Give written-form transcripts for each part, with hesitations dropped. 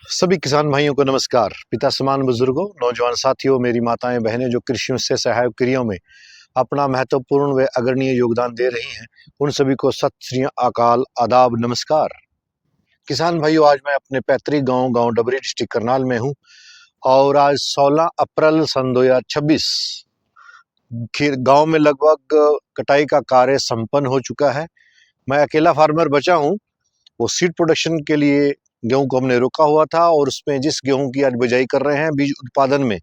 सभी किसान भाइयों को नमस्कार। पिता समान बुजुर्गों, नौजवान साथियों, मेरी माताएं बहनें जो कृषि से सहायक क्रियाओं में अपना महत्वपूर्ण व अग्रणीय योगदान दे रही हैं, उन सभी को सत श्री अकाल, आदाब, नमस्कार। किसान भाइयों, आज मैं अपने पैतृक गांव डबरी डिस्ट्रिक्ट करनाल में हूं और आज 16 अप्रैल सन 2026 गांव में लगभग कटाई का कार्य संपन्न हो चुका है। मैं अकेला फार्मर बचा हूं। वो सीड प्रोडक्शन के लिए गेहूं को हमने रोका हुआ था और उसमें जिस गेहूं की आज बिजाई कर रहे हैं बीज उत्पादन में,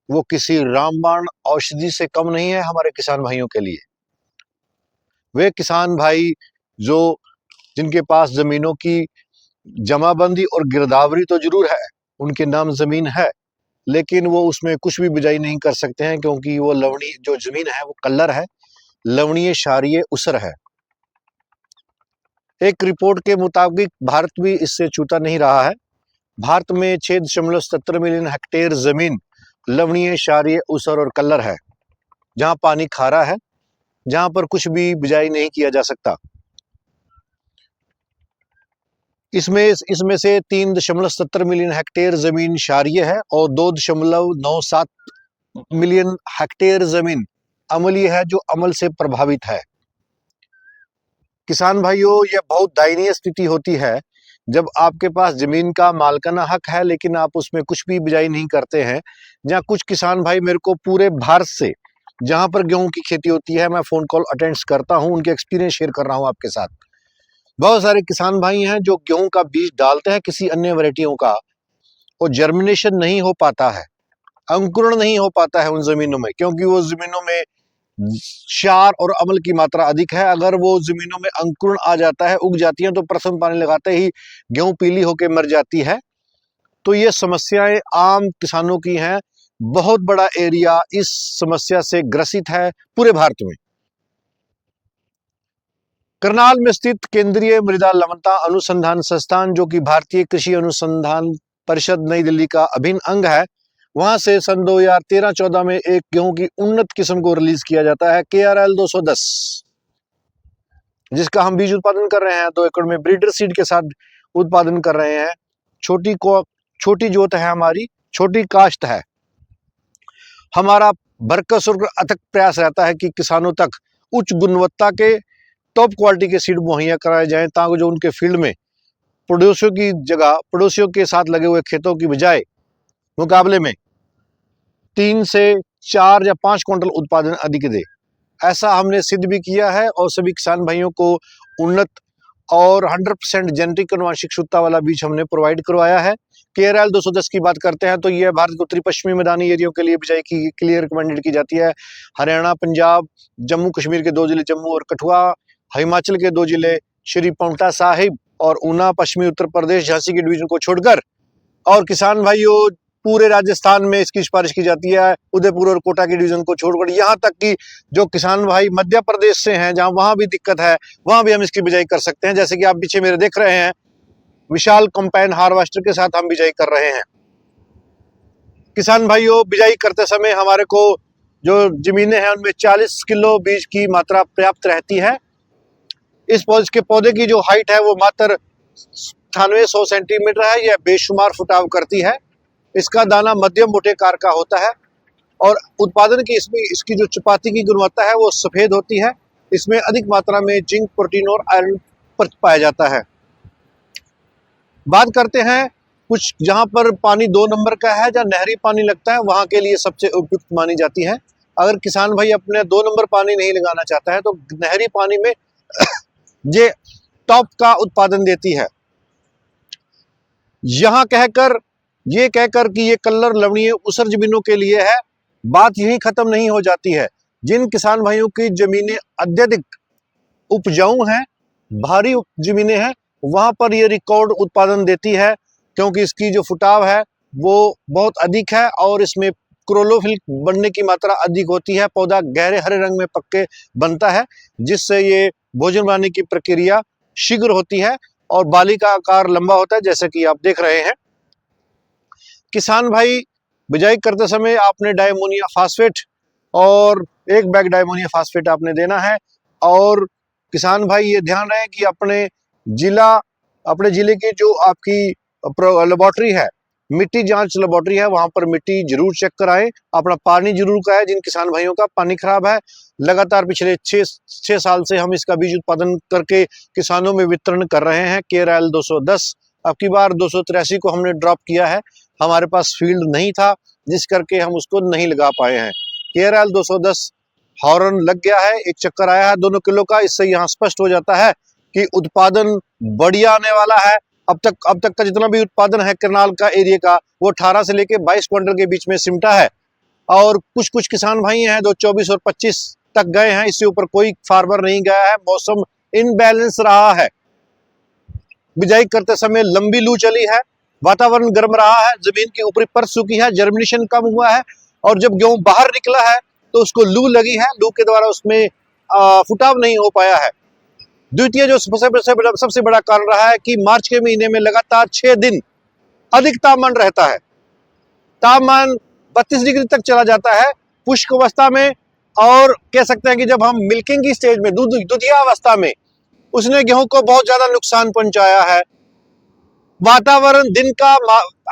वो किसी रामबाण औषधि से कम नहीं है हमारे किसान भाइयों के लिए। वे किसान भाई जो जिनके पास जमीनों की जमाबंदी और गिरदावरी तो जरूर है, उनके नाम जमीन है, लेकिन वो उसमें कुछ भी बिजाई नहीं कर सकते हैं क्योंकि वो लवणीय जो जमीन है वो कल्लर है, लवणीय क्षारीय ऊसर है। एक रिपोर्ट के मुताबिक भारत भी इससे छूता नहीं रहा है। भारत में 6.77 मिलियन हेक्टेयर जमीन लवणीय क्षारीय ऊसर और कल्लर है, जहां पानी खारा है, जहां पर कुछ भी बिजाई नहीं किया जा सकता। इसमें से 3.70 मिलियन हेक्टेयर जमीन क्षारीय है और 2.97 मिलियन हेक्टेयर जमीन अम्लीय है, जो अम्ल से प्रभावित है। किसान भाइयों, यह बहुत दयनीय स्थिति होती है जब आपके पास जमीन का मालकाना हक है लेकिन आप उसमें कुछ भी बिजाई नहीं करते हैं। जहां कुछ किसान भाई मेरे को पूरे भारत से, जहां पर गेहूं की खेती होती है, मैं फोन कॉल अटेंड करता हूं, उनके एक्सपीरियंस शेयर कर रहा हूं आपके साथ। बहुत सारे किसान भाई हैं जो गेहूं का बीज डालते हैं किसी अन्य वैरायटियों का, और जर्मिनेशन नहीं हो पाता है, अंकुरण नहीं हो पाता है उन जमीनों में, क्योंकि वो जमीनों में क्षार और अम्ल की मात्रा अधिक है। अगर वो जमीनों में अंकुरण आ जाता है, उग जाती है, तो प्रथम पानी लगाते ही गेहूं पीली होकर मर जाती है। तो ये समस्याएं आम किसानों की हैं। बहुत बड़ा एरिया इस समस्या से ग्रसित है पूरे भारत में। करनाल में स्थित केंद्रीय मृदा लवणता अनुसंधान संस्थान, जो कि भारतीय कृषि अनुसंधान परिषद नई दिल्ली का अभिन्न अंग है, वहां से सन 2013-14 में एक गेहूं की उन्नत किस्म को रिलीज किया जाता है, KRL 210, जिसका हम बीज उत्पादन कर रहे हैं। 2 एकड़ में ब्रीडर सीड के साथ उत्पादन कर रहे हैं। छोटी जोत है हमारी, छोटी काश्त है। हमारा भरकस और अथक प्रयास रहता है कि किसानों तक उच्च गुणवत्ता के टॉप क्वालिटी के सीड मुहैया कराए जाएं, ताकि जो उनके फील्ड में पड़ोसियों की जगह, पड़ोसियों के साथ लगे हुए खेतों की बजाय मुकाबले में 3 से 4 या 5 क्विंटल उत्पादन अधिक दे। ऐसा हमने सिद्ध भी किया है और सभी किसान भाइयों को उन्नत और 100% जेनेटिक अनुवांशिक शुद्धता वाला बीज हमने प्रोवाइड करवाया है। KRL 210 की बात करते हैं तो यह भारत के उत्तरी पश्चिमी मैदानी एरियो के लिए बिजाई के लिए रिकमेंडेड की जाती है। हरियाणा, पंजाब, जम्मू कश्मीर के 2 जिले जम्मू और कठुआ, हिमाचल के 2 जिले श्री पांवटा साहिब और ऊना, पश्चिमी उत्तर प्रदेश झांसी के डिवीजन को छोड़कर, और किसान भाइयों पूरे राजस्थान में इसकी सिफारिश की जाती है, उदयपुर और कोटा के डिवीजन को छोड़कर। यहाँ तक कि जो किसान भाई मध्य प्रदेश से हैं, जहां वहां भी दिक्कत है, वहां भी हम इसकी बिजाई कर सकते हैं। जैसे कि आप पीछे मेरे देख रहे हैं, विशाल कंपाइन हार्वेस्टर के साथ हम बिजाई कर रहे हैं। किसान भाइयों, बिजाई करते समय हमारे को जो जमीनें हैं उनमें 40 किलो बीज की मात्रा पर्याप्त रहती है। इस पौधे की जो हाइट है वो मात्र 98-100 सेंटीमीटर है। यह बेशुमार फुटाव करती है। इसका दाना मध्यम मोटे कार का होता है और उत्पादन की इसकी जो चपाती की गुणवत्ता है वो सफेद होती है। इसमें अधिक मात्रा में जिंक, प्रोटीन और आयरन पाया जाता है। बात करते हैं कुछ जहां पर पानी 2 नंबर का है, जहां नहरी पानी लगता है, वहां के लिए सबसे उपयुक्त मानी जाती है। अगर किसान भाई अपने 2 नंबर पानी नहीं लगाना चाहता है तो नहरी पानी में ये टॉप का उत्पादन देती है। यहां ये कहकर कि ये कल्लर लवणीय ऊसर जमीनों के लिए है, बात यहीं खत्म नहीं हो जाती है। जिन किसान भाइयों की जमीनें अत्यधिक उपजाऊ हैं, भारी जमीनें हैं, वहां पर ये रिकॉर्ड उत्पादन देती है, क्योंकि इसकी जो फुटाव है वो बहुत अधिक है और इसमें क्लोरोफिल बनने की मात्रा अधिक होती है। पौधा गहरे हरे रंग में पक्के बनता है, जिससे ये भोजन बनाने की प्रक्रिया शीघ्र होती है और बाली का आकार लंबा होता है, जैसे कि आप देख रहे हैं। किसान भाई, बिजाई करते समय आपने डायमोनिया फास्फेट और 1 बैग डायमोनिया फास्फेट आपने देना है। और किसान भाई ये ध्यान रहे कि अपने जिले की जो आपकी लेबोरेटरी है, मिट्टी जांच लेबोरेटरी है, वहां पर मिट्टी जरूर चेक कराएं। अपना पानी जरूर कराएं। जिन किसान भाइयों का पानी खराब है, लगातार पिछले 6 साल से हम इसका बीज उत्पादन करके किसानों में वितरण कर रहे हैं। केरल 210, अब की बार 283 को हमने ड्रॉप किया है। हमारे पास फील्ड नहीं था, जिस करके हम उसको नहीं लगा पाए हैं। केरल 210 हॉर्न लग गया है, एक चक्कर आया है 2 किलो का। इससे यहाँ स्पष्ट हो जाता है कि उत्पादन बढ़िया आने वाला है। अब तक का जितना भी उत्पादन है करनाल का एरिया का, वो 18 से लेके 22 क्विंटल के बीच में सिमटा है। और कुछ किसान भाई हैं जो 24 और 25 तक गए हैं, इससे ऊपर कोई फार्मर नहीं गया है। मौसम इनबैलेंस रहा है, बिजाई करते समय लंबी लू चली है, वातावरण गर्म रहा है, जमीन की ऊपरी परत सूखी है, जर्मिनेशन कम हुआ है, और जब गेहूं बाहर निकला है तो उसको लू लगी है, लू के द्वारा उसमें फुटाव नहीं हो पाया है। द्वितीय जो सबसे बड़ा कारण रहा है कि मार्च के महीने में लगातार 6 दिन अधिक तापमान रहता है। तापमान 32 डिग्री तक चला जाता है पुष्प अवस्था में, और कह सकते हैं कि जब हम मिल्किंग की स्टेज में, दुधिया अवस्था में, उसने गेहूं को बहुत ज्यादा नुकसान पहुंचाया है। वातावरण दिन का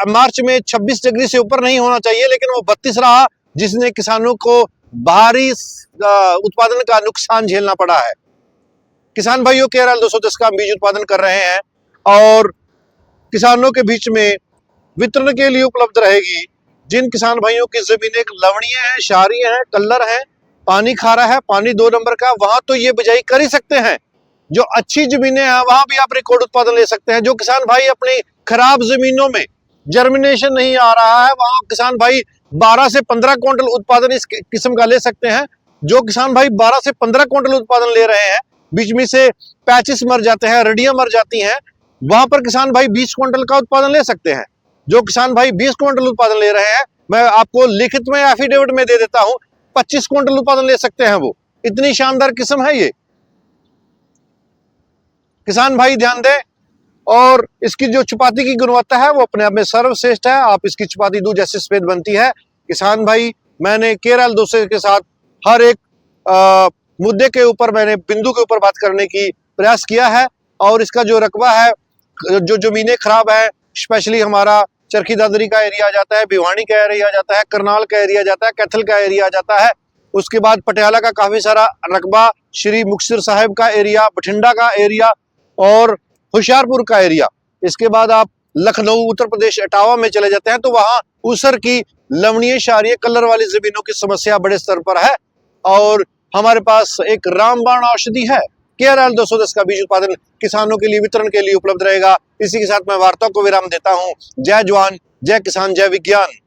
मार्च में 26 डिग्री से ऊपर नहीं होना चाहिए, लेकिन वो 32 रहा, जिसने किसानों को भारी उत्पादन का नुकसान झेलना पड़ा है। किसान भाइयों केरल 210 का बीज उत्पादन कर रहे हैं और किसानों के बीच में वितरण के लिए उपलब्ध रहेगी। जिन किसान भाइयों की जमीनें लवणीय है, क्षारीय है, कल्लर है, पानी खारा है, पानी 2 नंबर का, वहां तो ये बिजाई कर ही सकते हैं। जो अच्छी जमीनें हैं वहां भी आप रिकॉर्ड उत्पादन ले सकते हैं। जो किसान भाई अपनी खराब जमीनों में जर्मिनेशन नहीं आ रहा है, वहां किसान भाई 12 से 15 क्विंटल उत्पादन इस किस्म का ले सकते हैं। जो किसान भाई 12 से 15 क्विंटल उत्पादन ले रहे हैं, बीच में से पैचिस मर जाते हैं, रडियां मर जाती हैं, वहां पर किसान भाई 20 क्विंटल का उत्पादन ले सकते हैं। जो किसान भाई 20 क्विंटल उत्पादन ले रहे हैं, मैं आपको लिखित में एफिडेविट में दे देता हूं, 25 क्विंटल उत्पादन ले सकते हैं। वो इतनी शानदार किस्म है ये। किसान भाई ध्यान दें, और इसकी जो चपाती की गुणवत्ता है वो अपने आप में सर्वश्रेष्ठ है। आप इसकी चपाती दूध जैसे सफेद बनती है। किसान भाई, मैंने केरल 200 के साथ हर एक मुद्दे के ऊपर, मैंने बिंदु के ऊपर बात करने की प्रयास किया है। और इसका जो रकबा है, जो जमीनें खराब है, स्पेशली हमारा चरखी दादरी का एरिया आ जाता है, भिवानी का एरिया आ जाता है, करनाल का एरिया आ जाता है, कैथल का एरिया आ जाता है। उसके बाद पटियाला का काफी सारा रकबा, श्री मुक्तसर साहिब का एरिया, बठिंडा का एरिया और होशियारपुर का एरिया। इसके बाद आप लखनऊ उत्तर प्रदेश इटावा में चले जाते हैं तो वहां ऊसर की लवणीय क्षारीय कलर वाली जमीनों की समस्या बड़े स्तर पर है। और हमारे पास एक रामबाण औषधि है, केरल 210 का बीज उत्पादन किसानों के लिए वितरण के लिए उपलब्ध रहेगा। इसी के साथ मैं वार्ता को विराम देता हूं। जय जवान, जय किसान, जय विज्ञान।